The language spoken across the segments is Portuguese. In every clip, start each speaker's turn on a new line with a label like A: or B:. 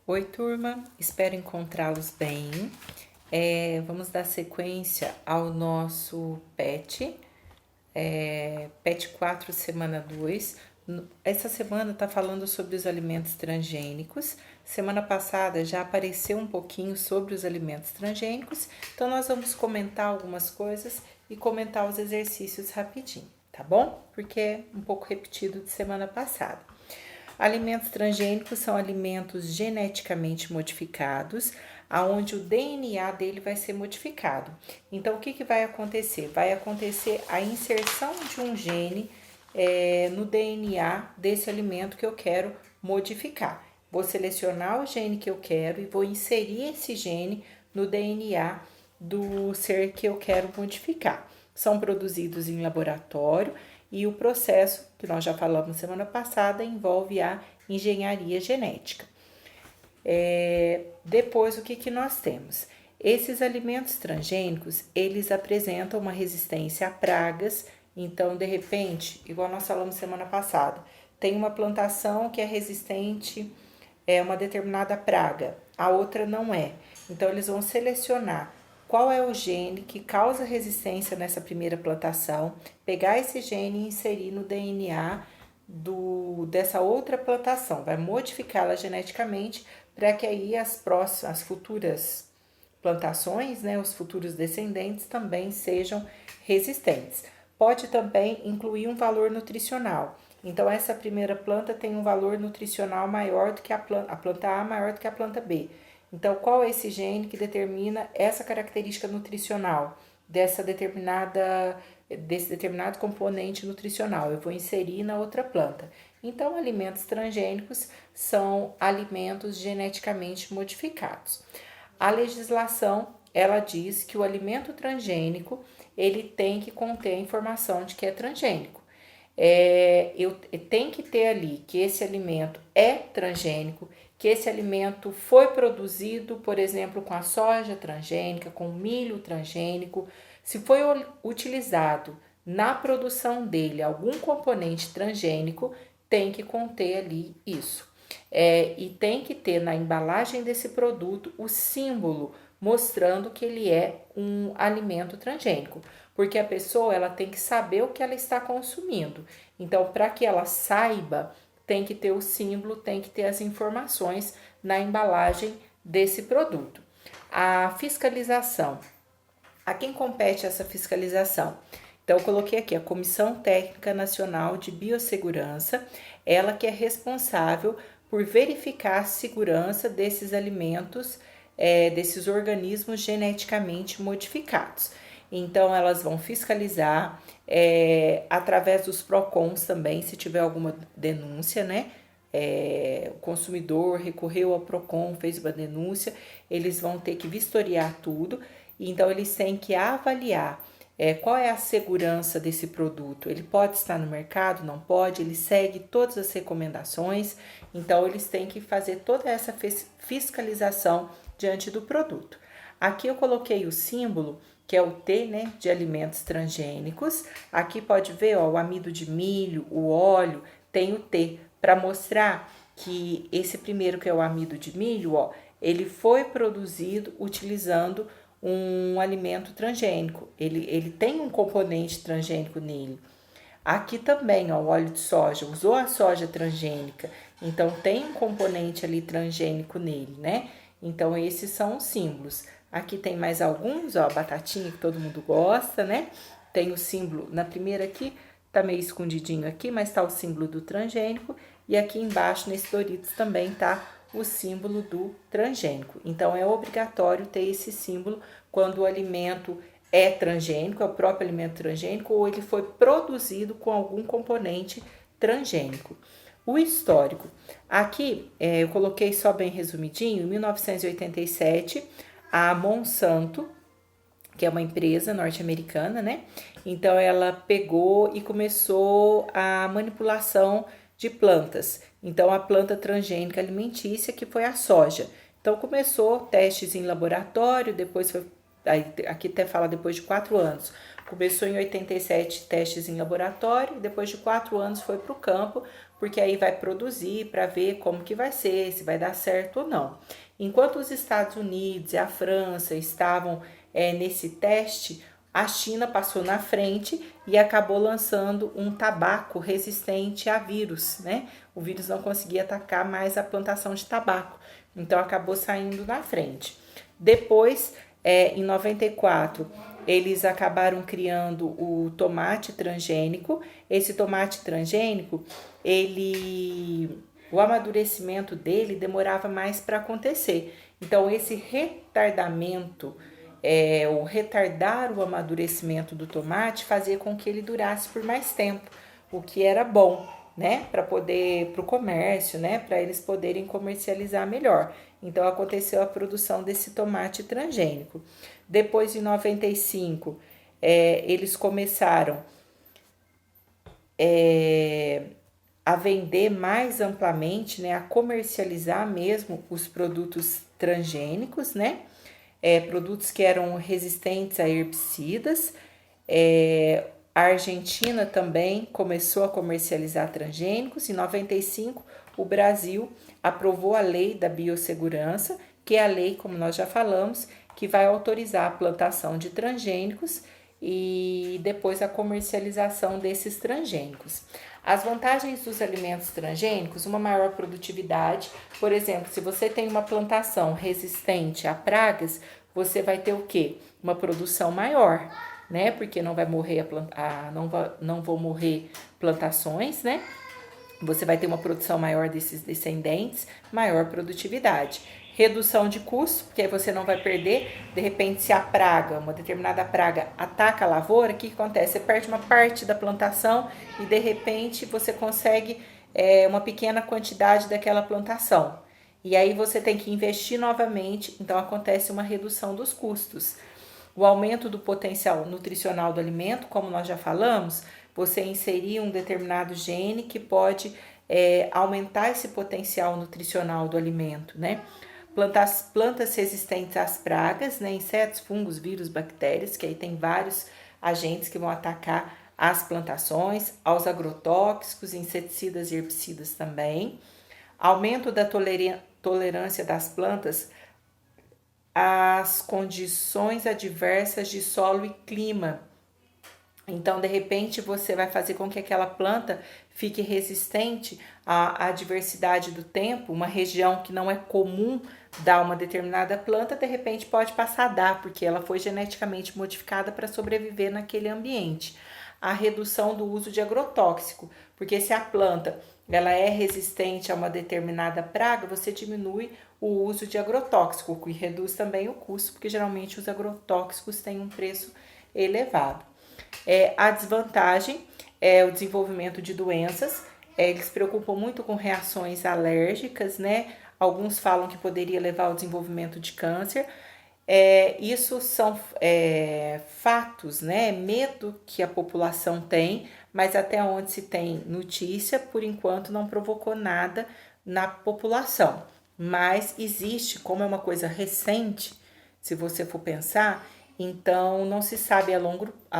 A: Oi, turma, espero encontrá-los bem. Vamos dar sequência ao nosso PET 4, semana 2. Essa semana está falando sobre os alimentos transgênicos. Semana passada já apareceu um pouquinho sobre os alimentos transgênicos, então nós vamos comentar algumas coisas e comentar os exercícios rapidinho, tá bom? Porque é um pouco repetido de semana passada. Alimentos transgênicos são alimentos geneticamente modificados, aonde o DNA dele vai ser modificado. Então, o que vai acontecer? Vai acontecer a inserção de um gene no DNA desse alimento que eu quero modificar. Vou selecionar o gene que eu quero e vou inserir esse gene no DNA do ser que eu quero modificar. São produzidos em laboratório e o processo, que nós já falamos semana passada, envolve a engenharia genética. Depois, o que nós temos? Esses alimentos transgênicos, eles apresentam uma resistência a pragas. Então, de repente, igual nós falamos semana passada, tem uma plantação que é resistente a uma determinada praga, a outra não é. Então, eles vão selecionar qual é o gene que causa resistência nessa primeira plantação, pegar esse gene e inserir no DNA dessa outra plantação, vai modificá-la geneticamente para que aí as futuras plantações, né, os futuros descendentes também sejam resistentes. Pode também incluir um valor nutricional. Então, essa primeira planta tem um valor nutricional maior do que a planta A maior do que a planta B. Então, qual é esse gene que determina essa característica nutricional desse determinado componente nutricional? Eu vou inserir na outra planta. Então, alimentos transgênicos são alimentos geneticamente modificados. A legislação, ela diz que o alimento transgênico, ele tem que conter a informação de que é transgênico. Eu tenho que ter ali que esse alimento é transgênico, que esse alimento foi produzido, por exemplo, com a soja transgênica, com o milho transgênico. Se foi utilizado na produção dele algum componente transgênico, tem que conter ali isso. E tem que ter na embalagem desse produto o símbolo mostrando que ele é um alimento transgênico, porque a pessoa ela tem que saber o que ela está consumindo. Então, para que ela saiba, tem que ter o símbolo, tem que ter as informações na embalagem desse produto. A fiscalização. A quem compete essa fiscalização? Então, eu coloquei aqui a Comissão Técnica Nacional de Biossegurança, ela que é responsável por verificar a segurança desses alimentos, desses organismos geneticamente modificados. Então, elas vão fiscalizar através dos PROCONs também, se tiver alguma denúncia, né? O consumidor recorreu ao PROCON, fez uma denúncia, eles vão ter que vistoriar tudo. Então, eles têm que avaliar qual é a segurança desse produto. Ele pode estar no mercado, não pode, ele segue todas as recomendações. Então, eles têm que fazer toda essa fiscalização diante do produto. Aqui eu coloquei o símbolo, que é o T, né, de alimentos transgênicos. Aqui pode ver, ó, o amido de milho, o óleo, tem o T, para mostrar que esse primeiro, que é o amido de milho, ó, ele foi produzido utilizando um alimento transgênico. Ele tem um componente transgênico nele. Aqui também, ó, o óleo de soja, usou a soja transgênica, então tem um componente ali transgênico nele, né? Então, esses são os símbolos. Aqui tem mais alguns, ó, a batatinha que todo mundo gosta, né? Tem o símbolo, na primeira aqui, tá meio escondidinho aqui, mas tá o símbolo do transgênico. E aqui embaixo, nesse Doritos, também tá o símbolo do transgênico. Então, é obrigatório ter esse símbolo quando o alimento é transgênico, é o próprio alimento transgênico, ou ele foi produzido com algum componente transgênico. O histórico. Aqui, eu coloquei só bem resumidinho, em 1987, a Monsanto, que é uma empresa norte-americana, né? Então, ela pegou e começou a manipulação de plantas. Então, a planta transgênica alimentícia, que foi a soja. Então, começou testes em laboratório, depois foi, aqui até fala depois de 4 anos. Começou em 87 testes em laboratório, depois de 4 anos foi para o campo, porque aí vai produzir para ver como que vai ser, se vai dar certo ou não. Enquanto os Estados Unidos e a França estavam nesse teste, a China passou na frente e acabou lançando um tabaco resistente a vírus, né? O vírus não conseguia atacar mais a plantação de tabaco, então acabou saindo na frente. Depois, em 94, eles acabaram criando o tomate transgênico. Esse tomate transgênico, o amadurecimento dele demorava mais para acontecer. Então, esse retardamento, o retardar o amadurecimento do tomate fazia com que ele durasse por mais tempo, o que era bom, né, para o comércio, né, para eles poderem comercializar melhor. Então aconteceu a produção desse tomate transgênico. Depois de 95, eles começaram a vender mais amplamente, né, a comercializar mesmo os produtos transgênicos, né, produtos que eram resistentes a herbicidas. A Argentina também começou a comercializar transgênicos. Em 95, o Brasil aprovou a lei da biossegurança, que é a lei, como nós já falamos, que vai autorizar a plantação de transgênicos e depois a comercialização desses transgênicos. As vantagens dos alimentos transgênicos, uma maior produtividade. Por exemplo, se você tem uma plantação resistente a pragas, você vai ter o quê? Uma produção maior, né? Porque não vai morrer não vão morrer plantações, né? Você vai ter uma produção maior desses descendentes, maior produtividade. Redução de custo, porque aí você não vai perder. De repente, se uma determinada praga ataca a lavoura, o que acontece? Você perde uma parte da plantação e de repente você consegue uma pequena quantidade daquela plantação. E aí você tem que investir novamente, então acontece uma redução dos custos. O aumento do potencial nutricional do alimento, como nós já falamos, você inserir um determinado gene que pode aumentar esse potencial nutricional do alimento, né? Plantas resistentes às pragas, né? Insetos, fungos, vírus, bactérias, que aí tem vários agentes que vão atacar as plantações, aos agrotóxicos, inseticidas e herbicidas também. Aumento da tolerância das plantas às condições adversas de solo e clima. Então, de repente, você vai fazer com que aquela planta fique resistente à adversidade do tempo. Uma região que não é comum dar uma determinada planta, de repente pode passar a dar, porque ela foi geneticamente modificada para sobreviver naquele ambiente. A redução do uso de agrotóxico, porque se a planta ela é resistente a uma determinada praga, você diminui o uso de agrotóxico, o que reduz também o custo, porque geralmente os agrotóxicos têm um preço elevado. A desvantagem é o desenvolvimento de doenças. Eles se preocupam muito com reações alérgicas, né? Alguns falam que poderia levar ao desenvolvimento de câncer. Isso são fatos, né? Medo que a população tem, mas até onde se tem notícia, por enquanto não provocou nada na população. Mas existe, como é uma coisa recente, se você for pensar, então não se sabe a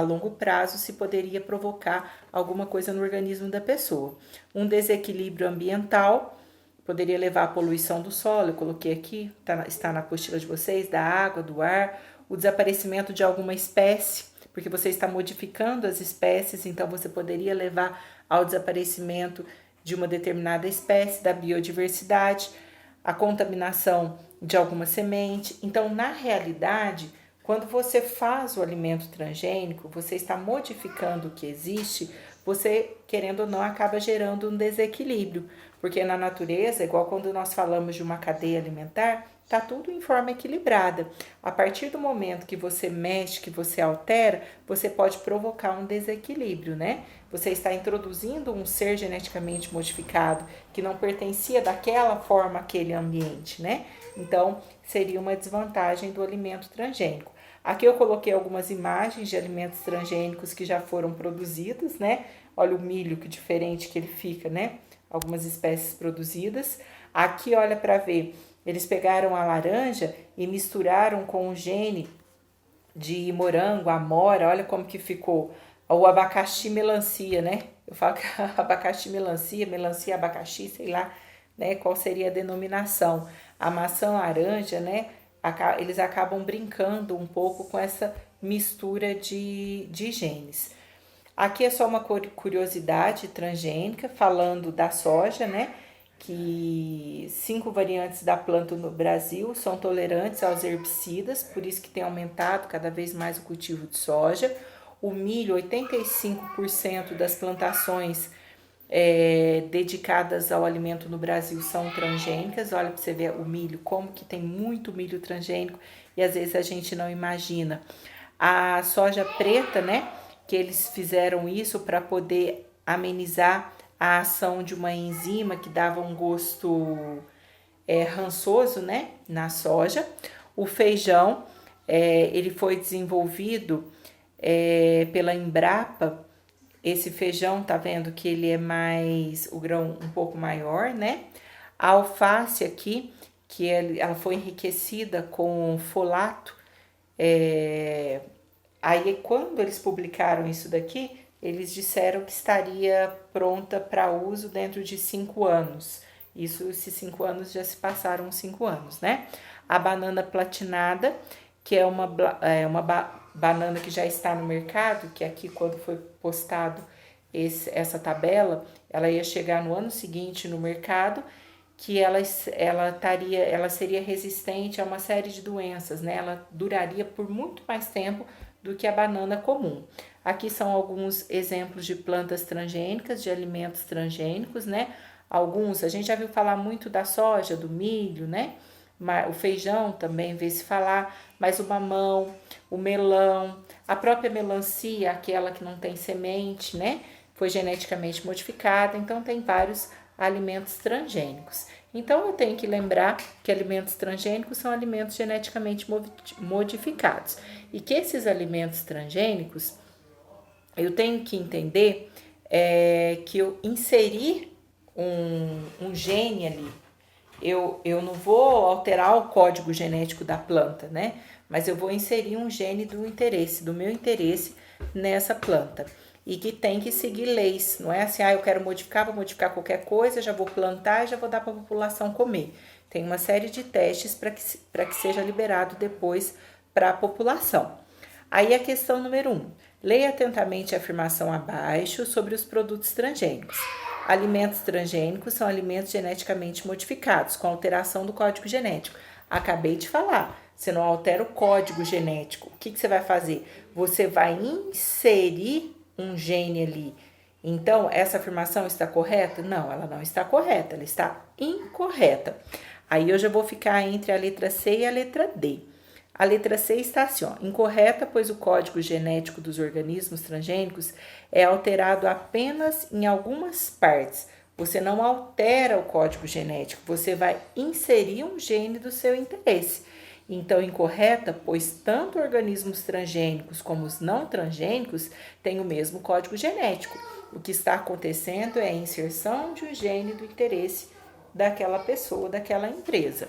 A: longo prazo se poderia provocar alguma coisa no organismo da pessoa. Um desequilíbrio ambiental poderia levar à poluição do solo, eu coloquei aqui, está na apostila de vocês, da água, do ar, o desaparecimento de alguma espécie, porque você está modificando as espécies, então você poderia levar ao desaparecimento de uma determinada espécie, da biodiversidade, a contaminação de alguma semente. Então, na realidade, quando você faz o alimento transgênico, você está modificando o que existe, você, querendo ou não, acaba gerando um desequilíbrio, porque na natureza, igual quando nós falamos de uma cadeia alimentar, está tudo em forma equilibrada. A partir do momento que você mexe, que você altera, você pode provocar um desequilíbrio, né? Você está introduzindo um ser geneticamente modificado que não pertencia daquela forma àquele ambiente, né? Então, seria uma desvantagem do alimento transgênico. Aqui eu coloquei algumas imagens de alimentos transgênicos que já foram produzidos, né? Olha o milho, que diferente que ele fica, né? Algumas espécies produzidas. Aqui, olha para ver, eles pegaram a laranja e misturaram com o gene de morango, amora, olha como que ficou. O abacaxi melancia, né? eu falo que abacaxi melancia, melancia abacaxi, sei lá, né, qual seria a denominação. A maçã laranja, né, eles acabam brincando um pouco com essa mistura de genes. Aqui é só uma curiosidade transgênica, falando da soja, né? Que 5 variantes da planta no Brasil são tolerantes aos herbicidas, por isso que tem aumentado cada vez mais o cultivo de soja. O milho, 85% das plantações dedicadas ao alimento no Brasil são transgênicas. Olha para você ver o milho, como que tem muito milho transgênico e às vezes a gente não imagina. A soja preta, né, que eles fizeram isso para poder amenizar a ação de uma enzima que dava um gosto rançoso, né, na soja. O feijão, ele foi desenvolvido pela Embrapa. Esse feijão, tá vendo que ele é mais, o grão um pouco maior, né? A alface aqui, que ela foi enriquecida com folato. Aí, quando eles publicaram isso daqui, eles disseram que estaria pronta para uso dentro de 5 anos. Isso, esses 5 anos já se passaram 5 anos, né? A banana platinada, que é uma banana que já está no mercado, que aqui quando foi postado essa tabela, ela ia chegar no ano seguinte no mercado, que ela seria resistente a uma série de doenças, né? Ela duraria por muito mais tempo do que a banana comum. Aqui são alguns exemplos de plantas transgênicas, de alimentos transgênicos, né? Alguns, a gente já viu falar muito da soja, do milho, né? O feijão também vê se falar, mas o mamão, o melão, a própria melancia, aquela que não tem semente, né? Foi geneticamente modificada, então tem vários alimentos transgênicos. Então eu tenho que lembrar que alimentos transgênicos são alimentos geneticamente modificados e que esses alimentos transgênicos eu tenho que entender que eu inserir um gene ali, eu não vou alterar o código genético da planta, né? Mas eu vou inserir um gene do meu interesse nessa planta. E que tem que seguir leis. Não é assim, eu quero modificar, vou modificar qualquer coisa, já vou plantar e já vou dar para a população comer. Tem uma série de testes para que seja liberado depois para a população. Aí a questão número 1. Leia atentamente a afirmação abaixo sobre os produtos transgênicos. Alimentos transgênicos são alimentos geneticamente modificados, com alteração do código genético. Acabei de falar, você não altera o código genético. O que você vai fazer? Você vai inserir um gene ali. Então, essa afirmação está correta? Não, ela não está correta, ela está incorreta. Aí eu já vou ficar entre a letra C e a letra D. A letra C está assim, incorreta, pois o código genético dos organismos transgênicos é alterado apenas em algumas partes. Você não altera o código genético, você vai inserir um gene do seu interesse. Então, incorreta, pois tanto organismos transgênicos como os não transgênicos têm o mesmo código genético. O que está acontecendo é a inserção de um gene do interesse daquela pessoa, daquela empresa.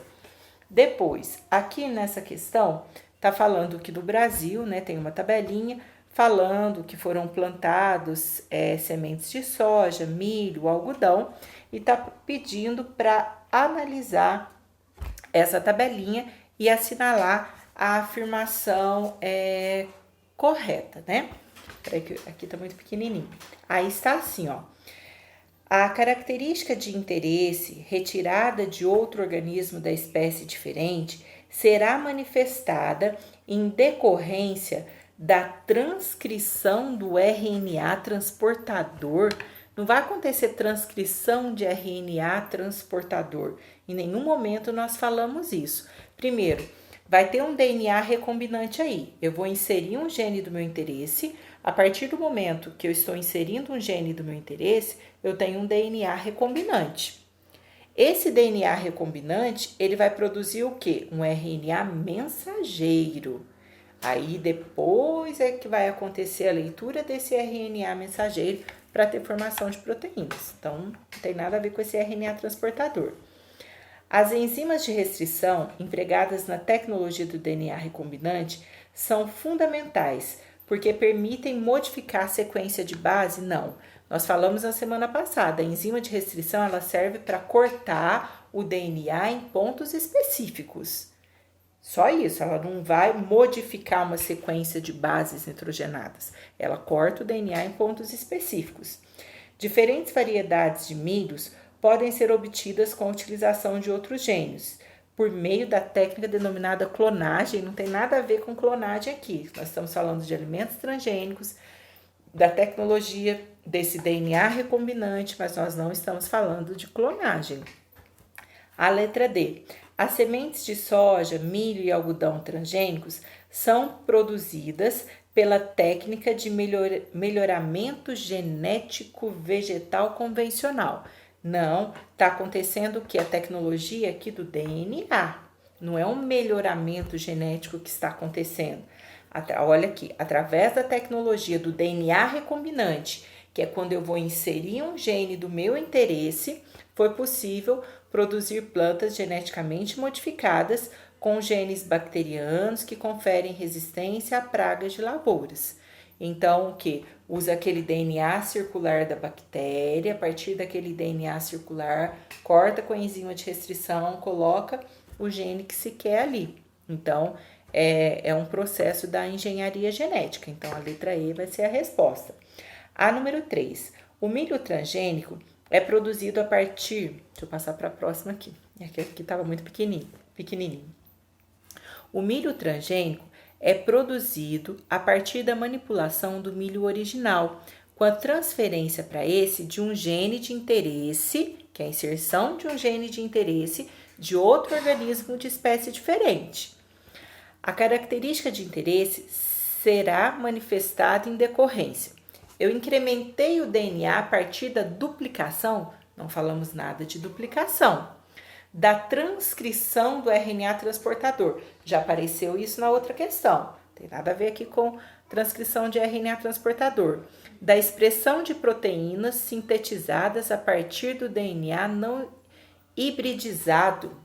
A: Depois, aqui nessa questão, está falando que no Brasil, né, tem uma tabelinha falando que foram plantados sementes de soja, milho, algodão, e está pedindo para analisar essa tabelinha e assinalar a afirmação correta, né? Peraí que aqui está muito pequenininho. Aí está assim, A característica de interesse retirada de outro organismo da espécie diferente será manifestada em decorrência da transcrição do RNA transportador. Não vai acontecer transcrição de RNA transportador. Em nenhum momento nós falamos isso. Primeiro, vai ter um DNA recombinante aí. Eu vou inserir um gene do meu interesse. A partir do momento que eu estou inserindo um gene do meu interesse, eu tenho um DNA recombinante. Esse DNA recombinante, ele vai produzir o quê? Um RNA mensageiro. Aí depois é que vai acontecer a leitura desse RNA mensageiro para ter formação de proteínas. Então, não tem nada a ver com esse RNA transportador. As enzimas de restrição empregadas na tecnologia do DNA recombinante são fundamentais, porque permitem modificar a sequência de base? Não. Nós falamos na semana passada, a enzima de restrição ela serve para cortar o DNA em pontos específicos. Só isso, ela não vai modificar uma sequência de bases nitrogenadas. Ela corta o DNA em pontos específicos. Diferentes variedades de milhos podem ser obtidas com a utilização de outros genes, por meio da técnica denominada clonagem. Não tem nada a ver com clonagem aqui. Nós estamos falando de alimentos transgênicos, da tecnologia desse DNA recombinante, mas nós não estamos falando de clonagem. A letra D. As sementes de soja, milho e algodão transgênicos são produzidas pela técnica de melhoramento genético vegetal convencional. Não, está acontecendo o que? A tecnologia aqui do DNA. Não é um melhoramento genético que está acontecendo. Olha aqui, através da tecnologia do DNA recombinante, que é quando eu vou inserir um gene do meu interesse, foi possível produzir plantas geneticamente modificadas com genes bacterianos que conferem resistência a pragas de lavouras. Então, o que? Usa aquele DNA circular da bactéria, a partir daquele DNA circular, corta com a enzima de restrição, coloca o gene que se quer ali. Então, é um processo da engenharia genética. Então, a letra E vai ser a resposta. A número 3. O milho transgênico é produzido a partir... Deixa eu passar para a próxima aqui. Aqui estava muito pequenininho. O milho transgênico é produzido a partir da manipulação do milho original, com a transferência para esse de um gene de interesse, que é a inserção de um gene de interesse de outro organismo de espécie diferente. A característica de interesse será manifestada em decorrência. Eu incrementei o DNA a partir da duplicação, não falamos nada de duplicação, da transcrição do RNA transportador. Já apareceu isso na outra questão, tem nada a ver aqui com transcrição de RNA transportador. Da expressão de proteínas sintetizadas a partir do DNA não hibridizado.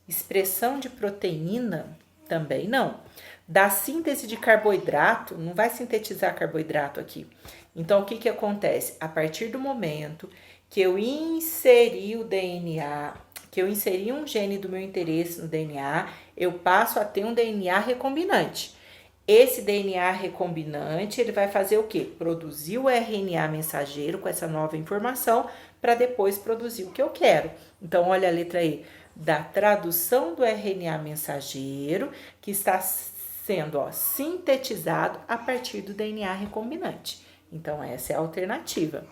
A: Expressão de proteína? Também não. Da síntese de carboidrato, não vai sintetizar carboidrato aqui. Então, o que acontece? A partir do momento que eu inseri o DNA, que eu inseri um gene do meu interesse no DNA, eu passo a ter um DNA recombinante. Esse DNA recombinante, ele vai fazer o quê? Produzir o RNA mensageiro com essa nova informação para depois produzir o que eu quero. Então, olha a letra E. Da tradução do RNA mensageiro que está sendo sintetizado a partir do DNA recombinante. Então, essa é a alternativa.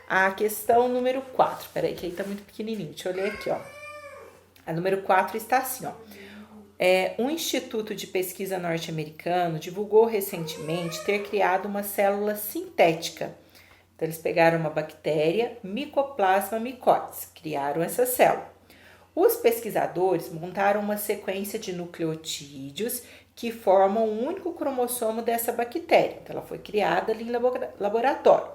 A: A questão número 4. Peraí, que aí tá muito pequenininho. Deixa eu ler aqui, ó. A número 4 está assim, ó. Um instituto de pesquisa norte-americano divulgou recentemente ter criado uma célula sintética. Então, eles pegaram uma bactéria, Mycoplasma mycoides, criaram essa célula. Os pesquisadores montaram uma sequência de nucleotídeos que formam um único cromossomo dessa bactéria. Então, ela foi criada ali em laboratório,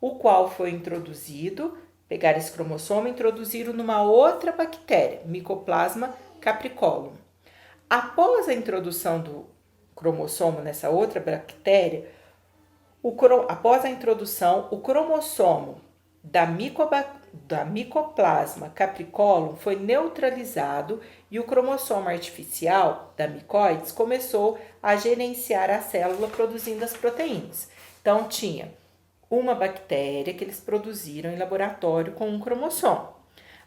A: o qual foi introduzido, pegaram esse cromossomo e introduziram numa outra bactéria, Mycoplasma capricolum. Após a introdução do cromossomo nessa outra bactéria, após a introdução, o cromossomo da Mycoplasma capricolum foi neutralizado e o cromossomo artificial da mycoides começou a gerenciar a célula produzindo as proteínas. Então, tinha uma bactéria que eles produziram em laboratório com um cromossomo.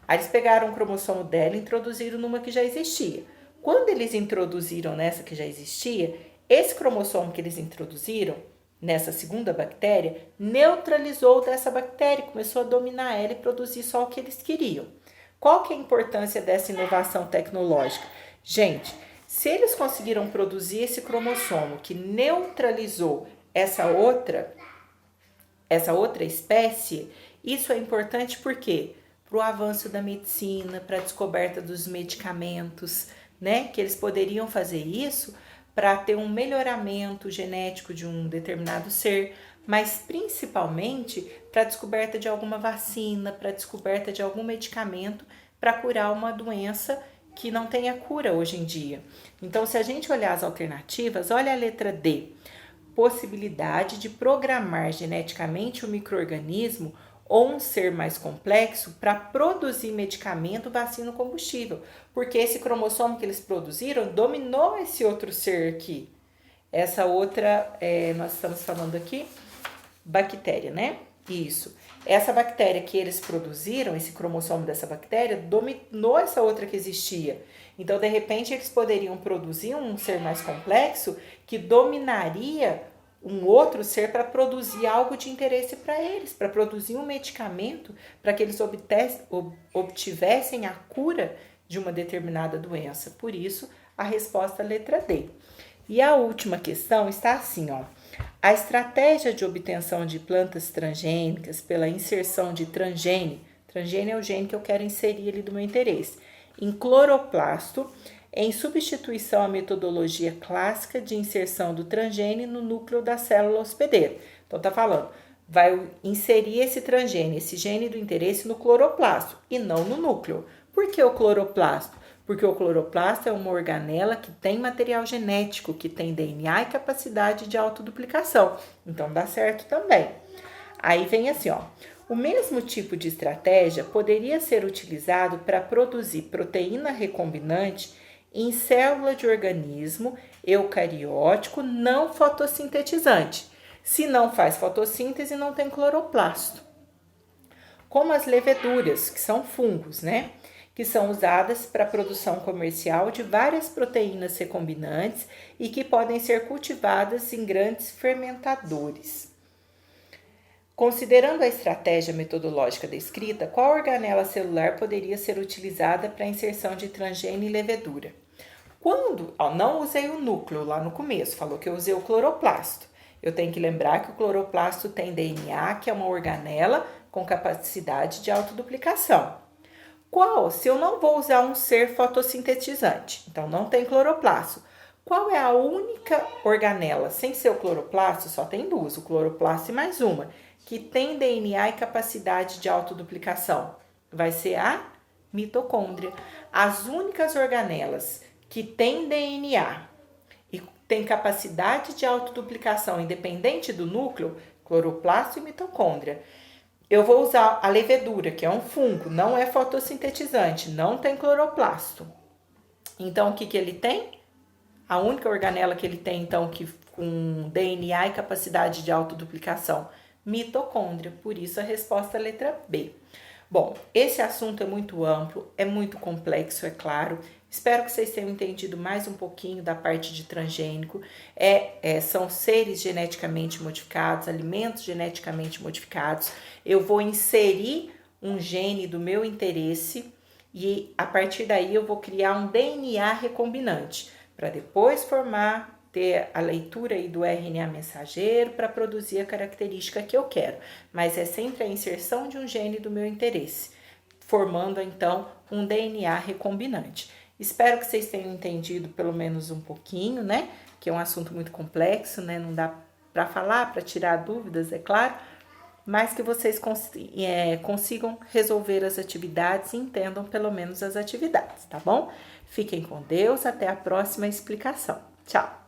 A: Aí eles pegaram o cromossomo dela e introduziram numa que já existia. Quando eles introduziram nessa que já existia, esse cromossomo que eles introduziram nessa segunda bactéria, neutralizou dessa bactéria, começou a dominar ela e produzir só o que eles queriam. Qual que é a importância dessa inovação tecnológica? Gente, se eles conseguiram produzir esse cromossomo que neutralizou essa outra espécie, isso é importante por quê? Para o avanço da medicina, para a descoberta dos medicamentos, né? Que eles poderiam fazer isso para ter um melhoramento genético de um determinado ser, mas principalmente para a descoberta de alguma vacina, para a descoberta de algum medicamento para curar uma doença que não tenha cura hoje em dia. Então, se a gente olhar as alternativas, olha a letra D. possibilidade de programar geneticamente o micro-organismo ou um ser mais complexo para produzir medicamento, vacina ou combustível, porque esse cromossomo que eles produziram dominou esse outro ser aqui. Essa outra, nós estamos falando aqui, bactéria, né? Isso. Essa bactéria que eles produziram, esse cromossomo dessa bactéria, dominou essa outra que existia. Então, de repente, eles poderiam produzir um ser mais complexo que dominaria um outro ser para produzir algo de interesse para eles, para produzir um medicamento para que eles obtivessem a cura de uma determinada doença. Por isso, a resposta letra D. E a última questão está assim, ó. A estratégia de obtenção de plantas transgênicas pela inserção de transgene é o gene que eu quero inserir ali do meu interesse, em cloroplasto, em substituição à metodologia clássica de inserção do transgene no núcleo da célula hospedeira. Então, tá falando, vai inserir esse transgene, esse gene do interesse no cloroplasto e não no núcleo. Por que o cloroplasto? Porque o cloroplasto é uma organela que tem material genético, que tem DNA e capacidade de autoduplicação. Então, dá certo também. Aí vem assim, ó. O mesmo tipo de estratégia poderia ser utilizado para produzir proteína recombinante em célula de organismo eucariótico não fotossintetizante. Se não faz fotossíntese, não tem cloroplasto. Como as leveduras, que são fungos, né? Que são usadas para a produção comercial de várias proteínas recombinantes e que podem ser cultivadas em grandes fermentadores. Considerando a estratégia metodológica descrita, qual organela celular poderia ser utilizada para a inserção de transgene e levedura? Quando, não usei o núcleo lá no começo, falou que eu usei o cloroplasto. Eu tenho que lembrar que o cloroplasto tem DNA, que é uma organela com capacidade de autoduplicação. Qual? Se eu não vou usar um ser fotossintetizante, então não tem cloroplasto. Qual é a única organela, sem ser o cloroplasto, só tem duas, o cloroplasto e mais uma, que tem DNA e capacidade de autoduplicação? Vai ser a mitocôndria. As únicas organelas que têm DNA e têm capacidade de autoduplicação independente do núcleo, cloroplasto e mitocôndria. Eu vou usar a levedura, que é um fungo, não é fotossintetizante, não tem cloroplasto. Então, o que ele tem? A única organela que ele tem, então, que com DNA e capacidade de autoduplicação, mitocôndria. Por isso, a resposta é a letra B. Bom, esse assunto é muito amplo, é muito complexo, é claro. Espero que vocês tenham entendido mais um pouquinho da parte de transgênico. São seres geneticamente modificados, alimentos geneticamente modificados. Eu vou inserir um gene do meu interesse e a partir daí eu vou criar um DNA recombinante para depois ter a leitura aí do RNA mensageiro para produzir a característica que eu quero. Mas é sempre a inserção de um gene do meu interesse, formando então um DNA recombinante. Espero que vocês tenham entendido pelo menos um pouquinho, né? Que é um assunto muito complexo, né? Não dá para falar, para tirar dúvidas, é claro, mas que vocês consigam resolver as atividades e entendam pelo menos as atividades, tá bom? Fiquem com Deus, até a próxima explicação. Tchau!